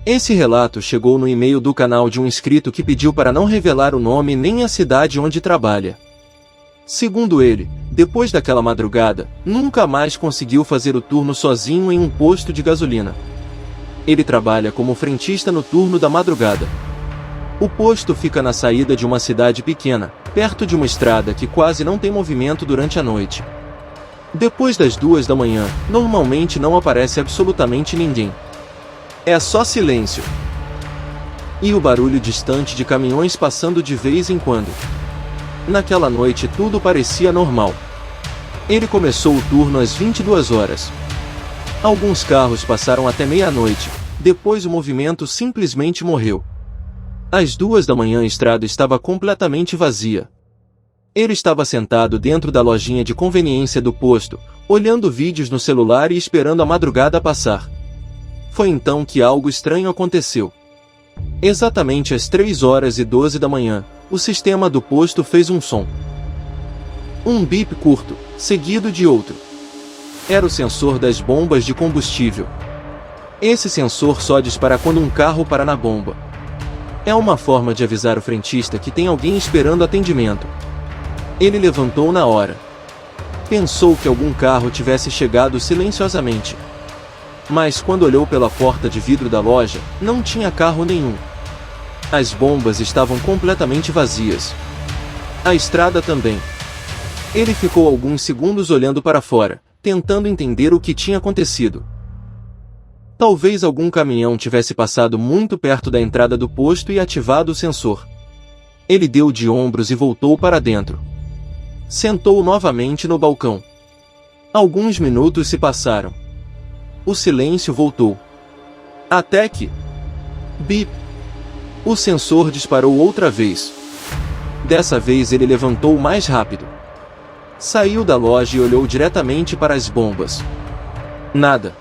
Esse relato chegou no e-mail do canal de um inscrito que pediu para não revelar o nome nem a cidade onde trabalha. Segundo ele, depois daquela madrugada, nunca mais conseguiu fazer o turno sozinho em um posto de gasolina. Ele trabalha como frentista no turno da madrugada. O posto fica na saída de uma cidade pequena, perto de uma estrada que quase não tem movimento durante a noite. Depois das 2 da manhã, normalmente não aparece absolutamente ninguém. É só silêncio. E o barulho distante de caminhões passando de vez em quando. Naquela noite tudo parecia normal. Ele começou o turno às 22 horas. Alguns carros passaram até meia-noite, depois o movimento simplesmente morreu. Às 2 da manhã a estrada estava completamente vazia. Ele estava sentado dentro da lojinha de conveniência do posto, olhando vídeos no celular e esperando a madrugada passar. Foi então que algo estranho aconteceu. Exatamente às 3h12 da manhã, o sistema do posto fez um som. Um bip curto, seguido de outro. Era o sensor das bombas de combustível. Esse sensor só dispara quando um carro para na bomba. É uma forma de avisar o frentista que tem alguém esperando atendimento. Ele levantou na hora. Pensou que algum carro tivesse chegado silenciosamente. Mas quando olhou pela porta de vidro da loja, não tinha carro nenhum. As bombas estavam completamente vazias. A estrada também. Ele ficou alguns segundos olhando para fora, tentando entender o que tinha acontecido. Talvez algum caminhão tivesse passado muito perto da entrada do posto e ativado o sensor. Ele deu de ombros e voltou para dentro. Sentou novamente no balcão. Alguns minutos se passaram. O silêncio voltou. Até que... bip! O sensor disparou outra vez. Dessa vez ele levantou mais rápido. Saiu da loja e olhou diretamente para as bombas. Nada.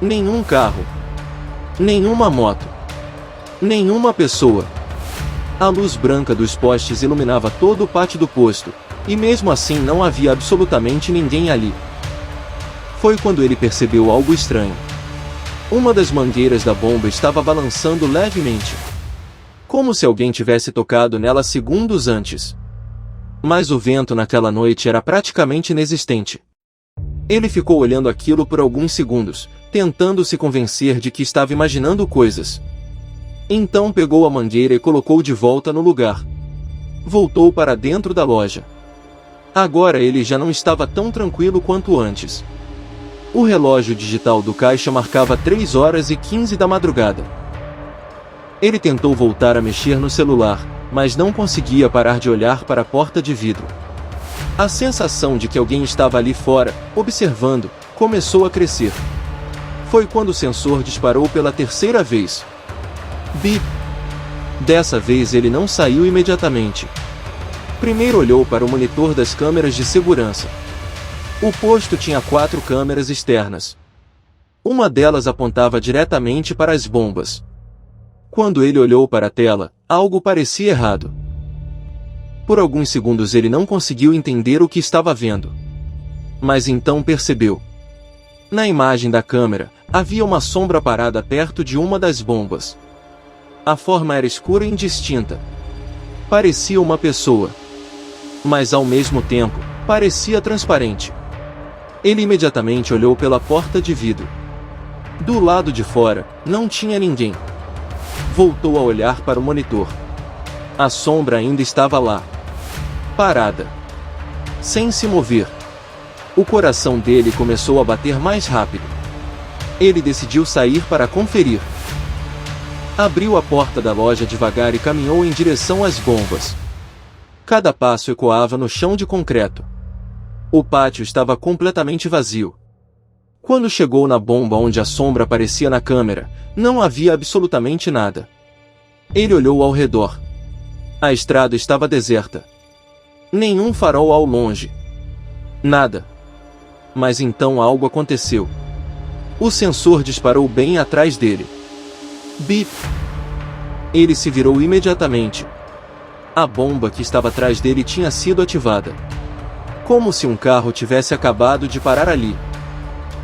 Nenhum carro. Nenhuma moto. Nenhuma pessoa. A luz branca dos postes iluminava todo o pátio do posto, e mesmo assim não havia absolutamente ninguém ali. Foi quando ele percebeu algo estranho. Uma das mangueiras da bomba estava balançando levemente. Como se alguém tivesse tocado nela segundos antes. Mas o vento naquela noite era praticamente inexistente. Ele ficou olhando aquilo por alguns segundos, tentando se convencer de que estava imaginando coisas. Então pegou a mangueira e colocou de volta no lugar. Voltou para dentro da loja. Agora ele já não estava tão tranquilo quanto antes. O relógio digital do caixa marcava 3h15 da madrugada. Ele tentou voltar a mexer no celular, mas não conseguia parar de olhar para a porta de vidro. A sensação de que alguém estava ali fora, observando, começou a crescer. Foi quando o sensor disparou pela terceira vez. Bip! Dessa vez ele não saiu imediatamente. Primeiro olhou para o monitor das câmeras de segurança. O posto tinha 4 câmeras externas. Uma delas apontava diretamente para as bombas. Quando ele olhou para a tela, algo parecia errado. Por alguns segundos ele não conseguiu entender o que estava vendo. Mas então percebeu. Na imagem da câmera, havia uma sombra parada perto de uma das bombas. A forma era escura e indistinta. Parecia uma pessoa. Mas ao mesmo tempo, parecia transparente. Ele imediatamente olhou pela porta de vidro. Do lado de fora, não tinha ninguém. Voltou a olhar para o monitor. A sombra ainda estava lá. Parada. Sem se mover. O coração dele começou a bater mais rápido. Ele decidiu sair para conferir. Abriu a porta da loja devagar e caminhou em direção às bombas. Cada passo ecoava no chão de concreto. O pátio estava completamente vazio. Quando chegou na bomba onde a sombra aparecia na câmera, não havia absolutamente nada. Ele olhou ao redor. A estrada estava deserta. Nenhum farol ao longe. Nada. Mas então algo aconteceu. O sensor disparou bem atrás dele. Bip! Ele se virou imediatamente. A bomba que estava atrás dele tinha sido ativada. Como se um carro tivesse acabado de parar ali.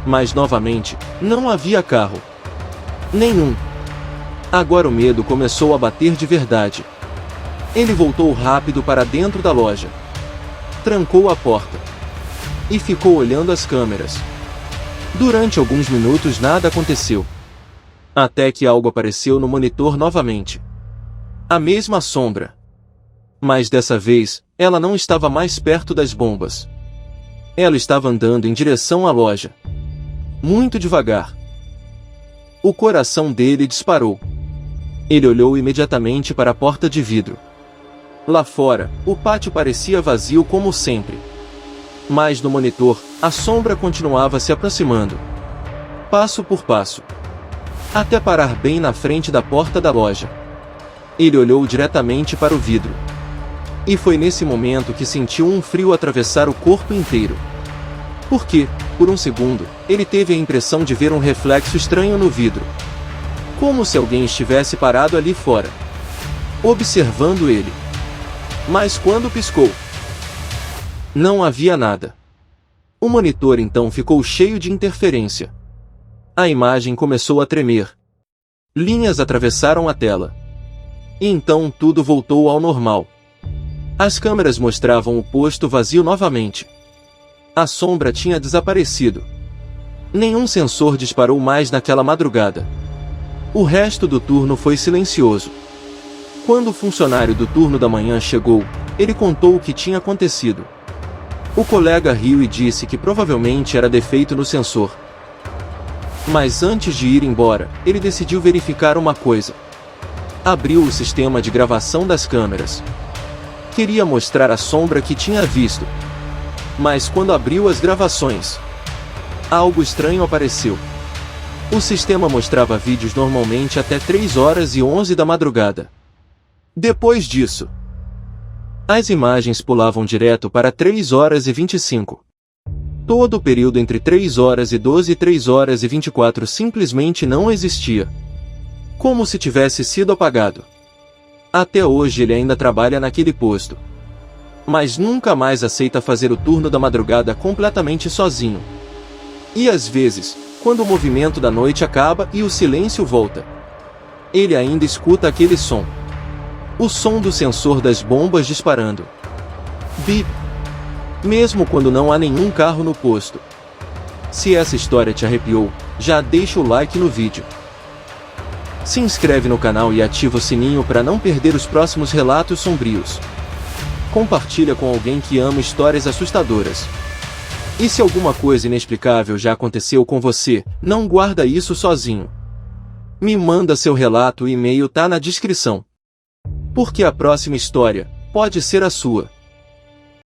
Mas novamente, não havia carro. Nenhum. Agora o medo começou a bater de verdade. Ele voltou rápido para dentro da loja. Trancou a porta. E ficou olhando as câmeras. Durante alguns minutos nada aconteceu. Até que algo apareceu no monitor novamente. A mesma sombra. Mas dessa vez, ela não estava mais perto das bombas. Ela estava andando em direção à loja. Muito devagar. O coração dele disparou. Ele olhou imediatamente para a porta de vidro. Lá fora, o pátio parecia vazio como sempre. Mas no monitor, a sombra continuava se aproximando. Passo por passo. Até parar bem na frente da porta da loja. Ele olhou diretamente para o vidro. E foi nesse momento que sentiu um frio atravessar o corpo inteiro. Porque, por um segundo, ele teve a impressão de ver um reflexo estranho no vidro. Como se alguém estivesse parado ali fora, observando ele. Mas quando piscou, não havia nada. O monitor então ficou cheio de interferência. A imagem começou a tremer. Linhas atravessaram a tela. E então tudo voltou ao normal. As câmeras mostravam o posto vazio novamente. A sombra tinha desaparecido. Nenhum sensor disparou mais naquela madrugada. O resto do turno foi silencioso. Quando o funcionário do turno da manhã chegou, ele contou o que tinha acontecido. O colega riu e disse que provavelmente era defeito no sensor. Mas antes de ir embora, ele decidiu verificar uma coisa. Abriu o sistema de gravação das câmeras. Queria mostrar a sombra que tinha visto. Mas quando abriu as gravações, algo estranho apareceu. O sistema mostrava vídeos normalmente até 3h11 da madrugada. Depois disso, as imagens pulavam direto para 3h25. Todo o período entre 3h12 e 3h24 simplesmente não existia. Como se tivesse sido apagado. Até hoje ele ainda trabalha naquele posto. Mas nunca mais aceita fazer o turno da madrugada completamente sozinho. E às vezes, quando o movimento da noite acaba e o silêncio volta, ele ainda escuta aquele som. O som do sensor das bombas disparando. Bip. Mesmo quando não há nenhum carro no posto. Se essa história te arrepiou, já deixa o like no vídeo. Se inscreve no canal e ativa o sininho para não perder os próximos relatos sombrios. Compartilha com alguém que ama histórias assustadoras. E se alguma coisa inexplicável já aconteceu com você, não guarda isso sozinho. Me manda seu relato, o e-mail tá na descrição. Porque a próxima história pode ser a sua.